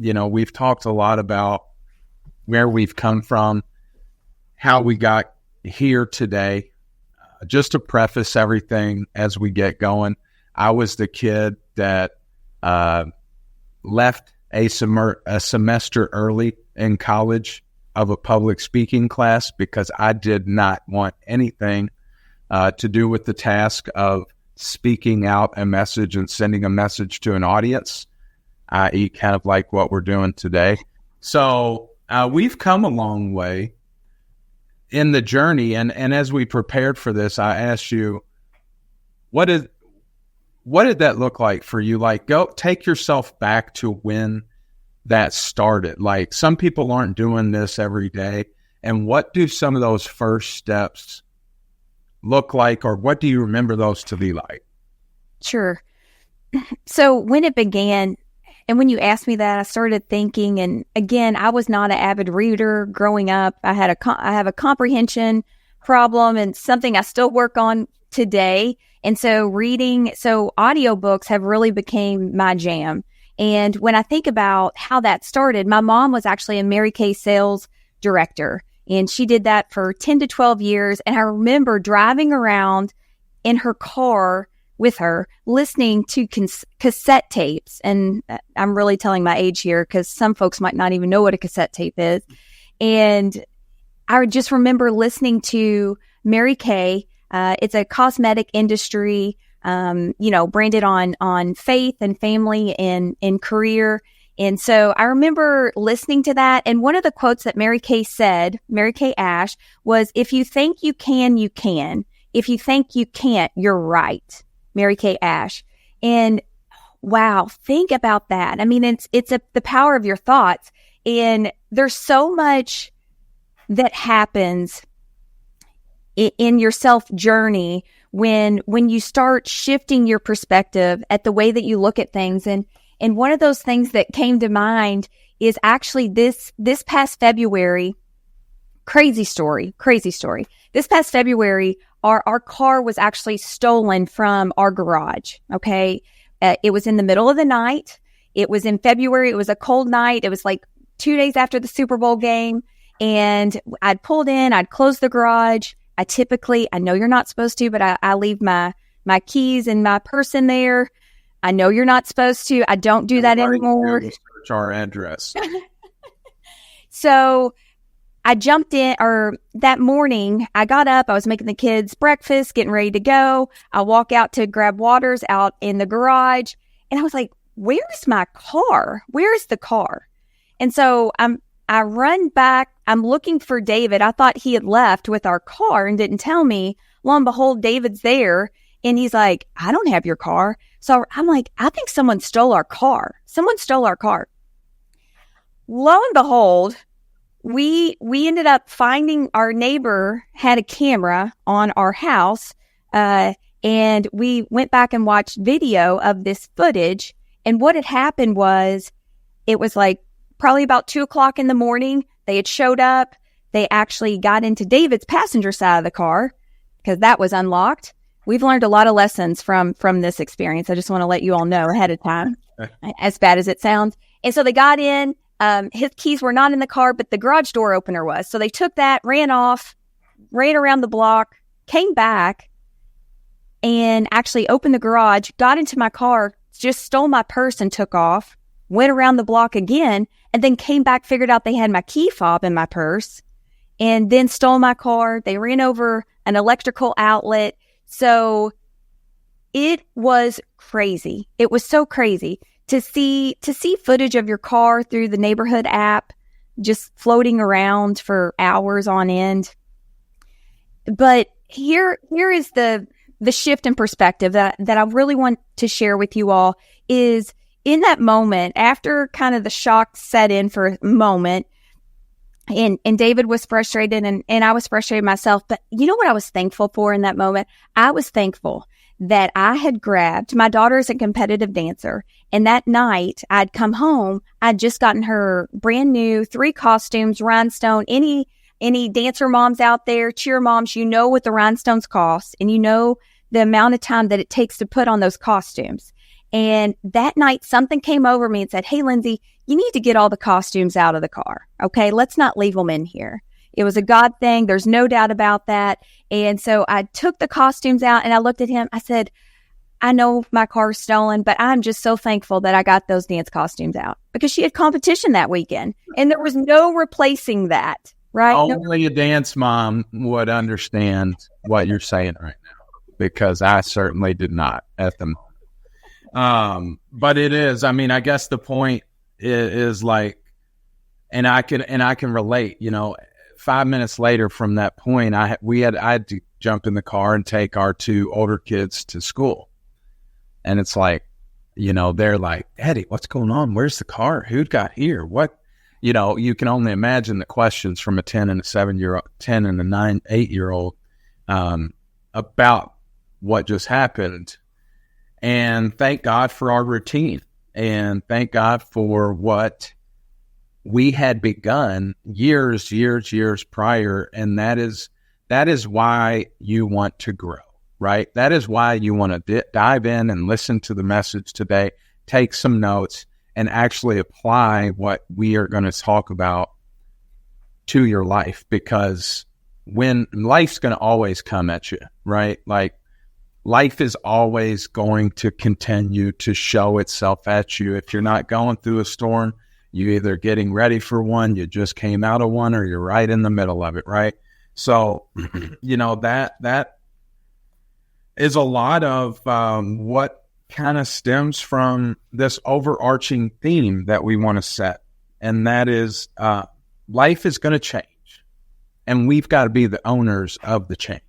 we've talked a lot about where we've come from, how we got here today. Just to preface everything as we get going, I was the kid that left a semester early in college of a public speaking class because I did not want anything to do with the task of speaking out a message and sending a message to an audience, i.e. kind of like what we're doing today. So we've come a long way in the journey. And as we prepared for this, I asked you, what did that look like for you? Like, go take yourself back to when that started. Like, some people aren't doing this every day. And what do some of those first steps look like, or what do you remember those to be like? Sure. So when it began, and when you asked me that, I started thinking, and again, I was not an avid reader growing up. I have a comprehension problem, and something I still work on today. And so audiobooks have really became my jam. And when I think about how that started, my mom was actually a Mary Kay sales director, and she did that for 10 to 12 years. And I remember driving around in her car with her, listening to cassette tapes. And I'm really telling my age here because some folks might not even know what a cassette tape is. And I just remember listening to Mary Kay. It's a cosmetic industry, branded on faith and family and career. And so I remember listening to that. And one of the quotes that Mary Kay Ash, was, "If you think you can, you can. If you think you can't, you're right." Mary Kay Ash. And wow, think about that. I mean, it's the power of your thoughts. And there's so much that happens in your self journey when you start shifting your perspective at the way that you look at things. And one of those things that came to mind is actually this past February. Crazy story. This past February, our car was actually stolen from our garage. Okay. It was in the middle of the night. It was in February. It was a cold night. It was like 2 days after the Super Bowl game. And I'd pulled in, I'd closed the garage. I know you're not supposed to, but I leave my keys and my purse in there. I know you're not supposed to. I don't do that anymore. Search our address. So I jumped in, or that morning I got up, I was making the kids breakfast, getting ready to go. I walk out to grab waters out in the garage, and I was like, where's my car? Where's the car? And so I run back. I'm looking for David. I thought he had left with our car and didn't tell me. Lo and behold, David's there, and he's like, I don't have your car. So I'm like, I think someone stole our car. Lo and behold, we ended up finding our neighbor had a camera on our house, and we went back and watched video of this footage. And what had happened was, it was like probably about 2:00 in the morning. They had showed up. They actually got into David's passenger side of the car because that was unlocked. We've learned a lot of lessons from this experience. I just want to let you all know ahead of time, as bad as it sounds. And so they got in. His keys were not in the car, but the garage door opener was. So they took that, ran off, ran around the block, came back, and actually opened the garage, got into my car, just stole my purse and took off, went around the block again, and then came back, figured out they had my key fob in my purse, and then stole my car. They ran over an electrical outlet. So it was crazy. It was so crazy to see footage of your car through the neighborhood app, just floating around for hours on end. But here is the shift in perspective that I really want to share with you all is, in that moment, after kind of the shock set in for a moment, and David was frustrated and I was frustrated myself. But you know what I was thankful for in that moment? I was thankful that I had grabbed, my daughter is a competitive dancer, and that night I'd come home, I'd just gotten her brand new 3 costumes, rhinestone. Any dancer moms out there, cheer moms, you know what the rhinestones cost, and you know the amount of time that it takes to put on those costumes. And that night something came over me and said, hey, Lindsey, you need to get all the costumes out of the car. Okay, let's not leave them in here. It was a God thing. There's no doubt about that. And so I took the costumes out and I looked at him. I said, I know my car's stolen, but I'm just so thankful that I got those dance costumes out because she had competition that weekend and there was no replacing that, right? Only a dance mom would understand what you're saying right now, because I certainly did not at the moment. But it is, I mean, I guess the point is like, and I can relate, 5 minutes later from that point, I had to jump in the car and take our two older kids to school. And it's like, they're like, Eddie, what's going on? Where's the car? Who got here? What? You can only imagine the questions from a 10 and a 7-year-old, 10 and a 8-year-old about what just happened. And thank God for our routine. And thank God for what we had begun years prior. And that is why you want to grow. Right? That is why you want to dive in and listen to the message today, take some notes, and actually apply what we are going to talk about to your life. Because when life's going to always come at you, right? Like life is always going to continue to show itself at you. If you're not going through a storm, you're either getting ready for one, you just came out of one, or you're right in the middle of it, right? So, that is a lot of what kind of stems from this overarching theme that we want to set. And that is life is going to change. And we've got to be the owners of the change.